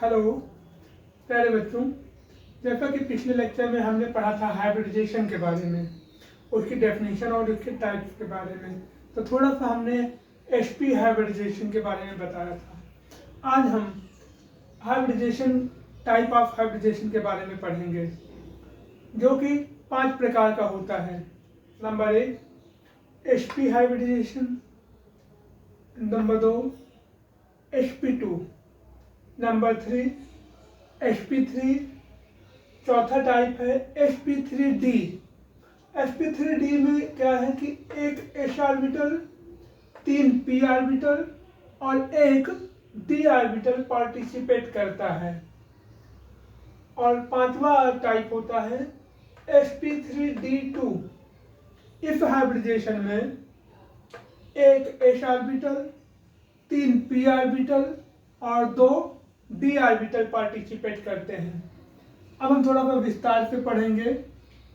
Hello प्यारे बच्चों, जैसा कि पिछले लेक्चर में हमने पढ़ा था हाइब्रिडाइजेशन के बारे में, उसकी डेफिनेशन और उसके टाइप्स के बारे में, तो थोड़ा सा हमने एसपी हाइब्रिडाइजेशन के बारे में बताया था। आज हम हाइब्रिडाइजेशन, टाइप ऑफ हाइब्रिडाइजेशन के बारे में पढ़ेंगे, जो कि 5 प्रकार का होता है। Number 1 sp hybridisation, number 2 sp2, number 3 sp3, चौथा टाइप है sp3d। sp3d में क्या है कि एक s ऑर्बिटल, 3 p ऑर्बिटल और एक d ऑर्बिटल पार्टिसिपेट करता है। और पांचवा टाइप होता है sp3d2। इस हाइब्रिडाइजेशन में एक s ऑर्बिटल, 3 p ऑर्बिटल और 2 d ऑर्बिटल पार्टिसिपेट करते हैं। अब हम थोड़ा सा विस्तार से पढ़ेंगे।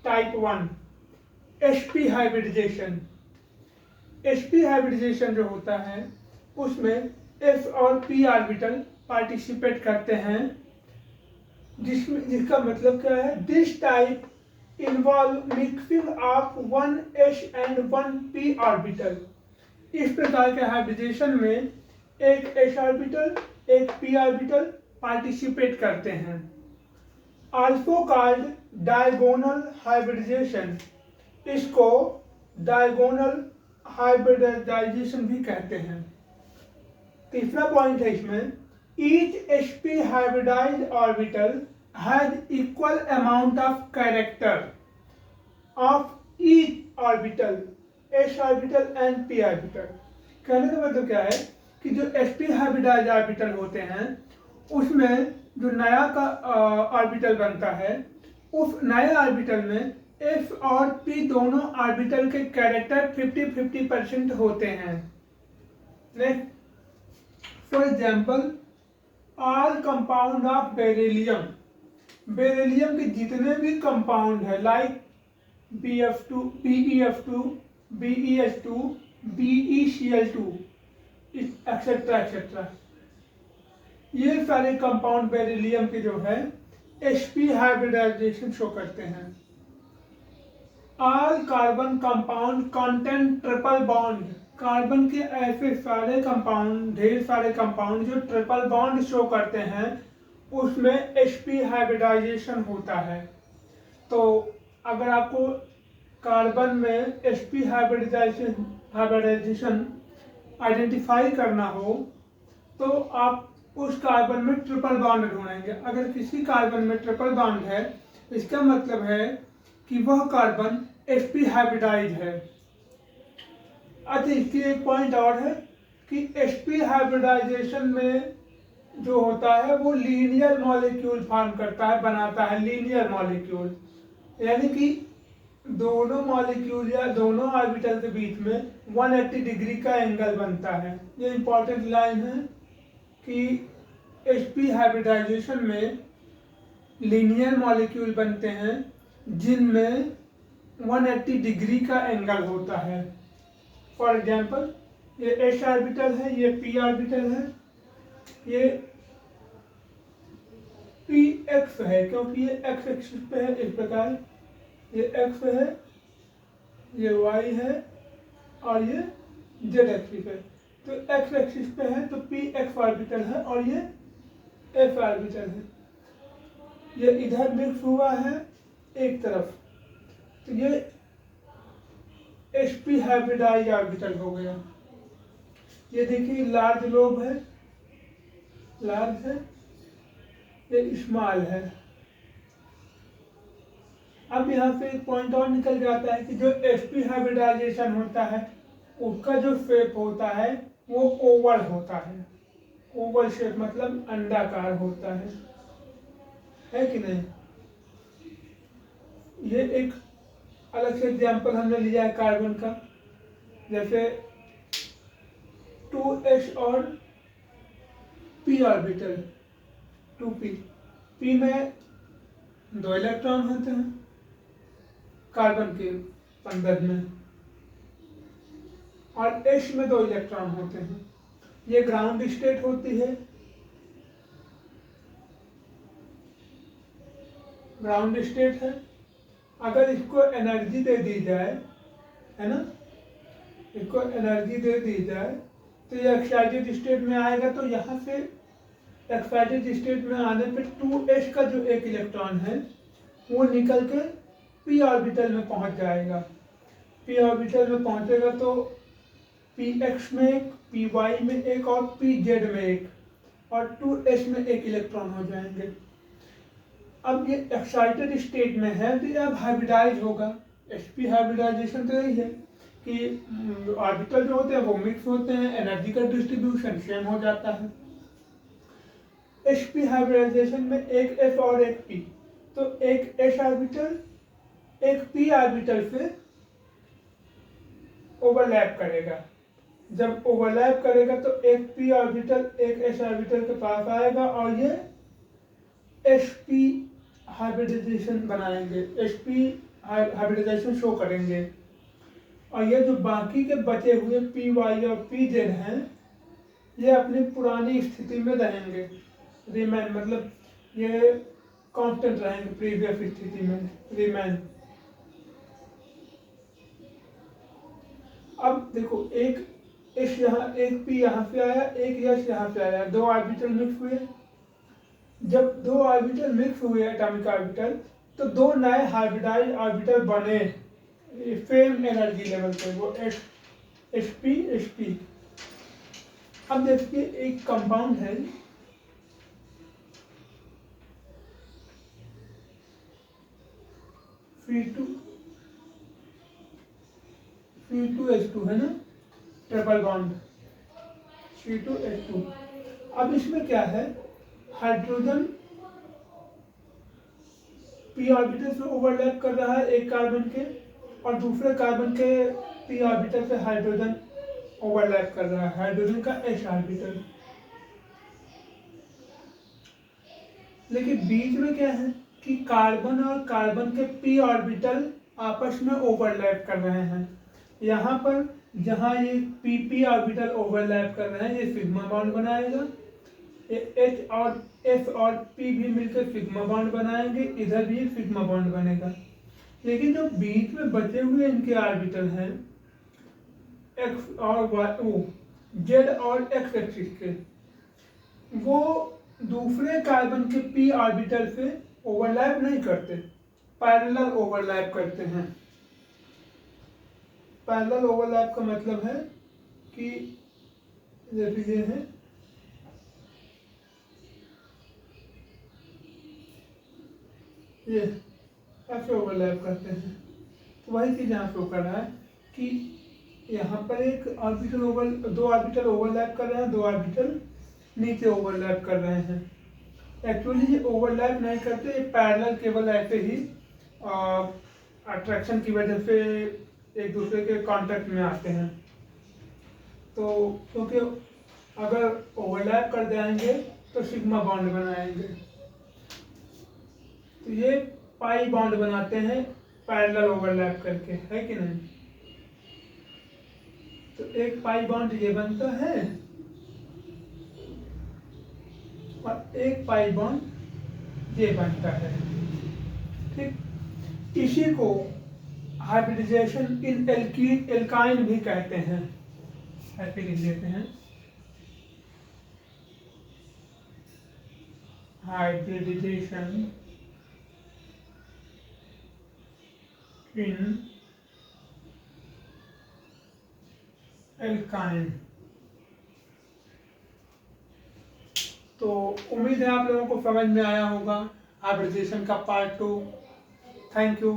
Type 1 sp hybridisation. sp hybridisation जो होता है उसमें s और p ऑर्बिटल पार्टिसिपेट करते हैं, जिसका मतलब क्या है, this type involve mixing of 1 s and 1 p orbital. इस प्रकार के हाइब्रिडाइजेशन में एक s ऑर्बिटल, एक p ऑर्बिटल पार्टिसिपेट करते हैं। आल्सो कॉल्ड डायगोनल हाइब्रिडाइजेशन, इसको डायगोनल हाइब्रिडाइजेशन भी कहते हैं। तीसरा पॉइंट है इसमें, each sp hybridised orbital has equal amount of character of each orbital, s orbital and p orbital. कहने का मतलब क्या है कि जो sp हाइब्रिडाइज्ड ऑर्बिटल होते हैं उसमें जो नया का ऑर्बिटल बनता है, उस नए ऑर्बिटल में s और p दोनों ऑर्बिटल के कैरेक्टर 50-50% होते हैं। Next, for example all compound of beryllium. Beryllium के जितने भी कंपाउंड है, like BF2, BeF2, BeH2, BeCl2 etcetera etcetera, ये सारे कंपाउंड बेरिलियम के जो है sp हाइब्रिडाइजेशन शो करते हैं। All carbon compound content triple bond. Carbon के ऐसे सारे कंपाउंड, ढेर सारे कंपाउंड जो ट्रिपल बॉन्ड शो करते हैं, उसमें sp हाइब्रिडाइजेशन होता है। तो अगर आपको कार्बन में sp हाइब्रिडाइजेशन आइडेंटिफाई करना हो तो आप उस कार्बन में ट्रिपल बॉन्ड ढूंढेंगे। अगर किसी कार्बन में ट्रिपल बॉन्ड है, इसका मतलब है कि वह कार्बन sp हाइब्रिडाइज है। अच्छा, इसकी एक पॉइंट और है कि sp हाइब्रिडाइजेशन में जो होता है वो लीनियर मॉलिक्यूल फॉर्म करता है, बनाता है लीनियर मॉलिक्यूल, यानी कि दोनों मॉलिक्यूल या दोनों ऑर्बिटल के बीच में 180 डिग्री का एंगल बनता है। ये इंपॉर्टेंट लाइन है कि sp हाइब्रिडाइजेशन में लीनियर मॉलिक्यूल बनते हैं जिनमें 180 डिग्री का एंगल होता है। फॉर एग्जांपल, ये s ऑर्बिटल है, ये p ऑर्बिटल है, ये px है क्योंकि ये x एक्सिस पे है। इस प्रकार ये x है, ये y है और ये z एक्सिस है। तो x एक्सिस पे है तो px ऑर्बिटल है और ये s ऑर्बिटल है। ये इधर मिक्स हुआ है एक तरफ, तो ये sp हाइब्रिडाइज ऑर्बिटल हो गया। ये देखिए लार्ज लोब है, लार्ज है, ये स्मॉल है। अब यहाँ से एक पॉइंट और निकल जाता है कि जो sp हाइब्रिडाइजेशन होता है उसका जो शेप होता है वो ओवल होता है। ओवल शेप मतलब अंडाकार होता है कि नहीं। ये एक अलग से एग्जाम्पल हमने लिया है कार्बन का, जैसे 2s और p ऑर्बिटल, 2p, p में 2 इलेक्ट्रॉन होते हैं कार्बन के संदर्भ में और s में 2 इलेक्ट्रॉन होते हैं। ये ग्राउंड स्टेट होती है ग्राउंड स्टेट है। अगर इसको एनर्जी दे दी जाए, है ना, इसको एनर्जी दे दी जाए तो ये एक्साइटेड स्टेट में आएगा। तो यहाँ से एक्साइटेड स्टेट में आने पे 2s का जो एक इलेक्ट्रॉन है वो निकल के p ऑर्बिटल में पहुँच जाएगा। p ऑर्बिटल में पहुँचेगा तो px में एक, py में एक और pz में एक और 2s में एक इलेक्ट्रॉन हो जाएंगे। अब ये एक्साइटेड स्टेट में है तो ये अब हाइब्रिडाइज होगा। sp हाइब्रिडाइजेशन तो यही है कि ऑर्बिटल जो होते हैं वो मिक्स होते हैं, एनर्जी का डिस्ट्रीब्यूशन सेम हो जाता है। sp हाइब्रिडाइजेशन में एक s और एक p, तो एक s ऑर्बिटल एक p ऑर्बिटल से ओवरलैप करेगा। जब ओवरलैप करेगा तो एक p ऑर्बिटल एक s ऑर्बिटल के पास आएगा और ये sp हाइब्रिडाइजेशन बनाएंगे, sp हाइब्रिडाइजेशन शो करेंगे। और ये जो बाकी के बचे हुए py और pz हैं ये अपनी पुरानी स्थिति में रहेंगे, रिमेन मतलब ये कांस्टेंट रहेंगे प्रीवियस स्थिति में, रिमेन। अब देखो एक s यहाँ, एक p यहाँ से आया, एक s यहाँ से आया, दो ऑर्बिटल मिक्स हुए। जब दो ऑर्बिटल मिक्स हुए एटॉमिक ऑर्बिटल तो दो नए हाइब्रिडाइज ऑर्बिटल बने सेम एनर्जी लेवल पे, वो sp। अब देखिए एक कंपाउंड है C2H2 है ना, ट्रिपल बॉन्ड C2H2। अब इसमें क्या है, हाइड्रोजन p ऑर्बिटल से ओवरलैप कर रहा है एक कार्बन के और दूसरे कार्बन के p ऑर्बिटल से हाइड्रोजन ओवरलैप कर रहा है, हाइड्रोजन का s ऑर्बिटल। लेकिन बीच में क्या है कि कार्बन और कार्बन के p ऑर्बिटल आपस में ओवरलैप कर रहे हैं। यहाँ पर जहाँ ये p ऑर्बिटल ओवरलैप कर रहे हैं ये सिग्मा बॉन्ड बनाएगा, H और S और P भी मिलकर सिग्मा बॉन्ड बनाएंगे, इधर भी सिग्मा बॉन्ड बनेगा। लेकिन जो बीच में बचे हुए इनके ऑर्बिटल हैं X और Y, Z और X एक्सिस के, वो दूसरे कार्बन के p ऑर्बिटल से ओवरलैप नहीं करते, पैरेलल ओवरलैप करते हैं। पैरेलल ओवरलैप का मतलब है कि जैसे ये है, ये ऐसे ओवरलैप करते हैं। तो वही चीज़ यहाँ शो कर रहा है कि यहाँ पर एक ऑर्बिटल दो ऑर्बिटल ओवरलैप कर रहे हैं, दो ऑर्बिटल नीचे ओवरलैप कर रहे हैं। एक्चुअली ये ओवरलैप नहीं करते, ये पैरेलल केवल ऐसे ही अट्रैक्शन की वजह से एक दूसरे के कांटेक्ट में आते हैं। तो क्योंकि अगर ओवरलैप कर जाएंगे तो सिग्मा बॉन्ड बनाएंगे, तो ये पाई बॉन्ड बनाते हैं पैरेलल ओवरलैप करके, है कि नहीं। तो एक पाई बॉन्ड ये बनता है और एक पाई बॉन्ड ये बनता है, ठीक। इसी को हाइब्रिडाइजेशन इन एल्काइन भी कहते हैं, ऐसे लिख देते हैं, हाइब्रिडाइजेशन इन एल्काइन। तो उम्मीद है आप लोगों को समझ में आया होगा हाइब्रिडाइजेशन का पार्ट 2। Thank you.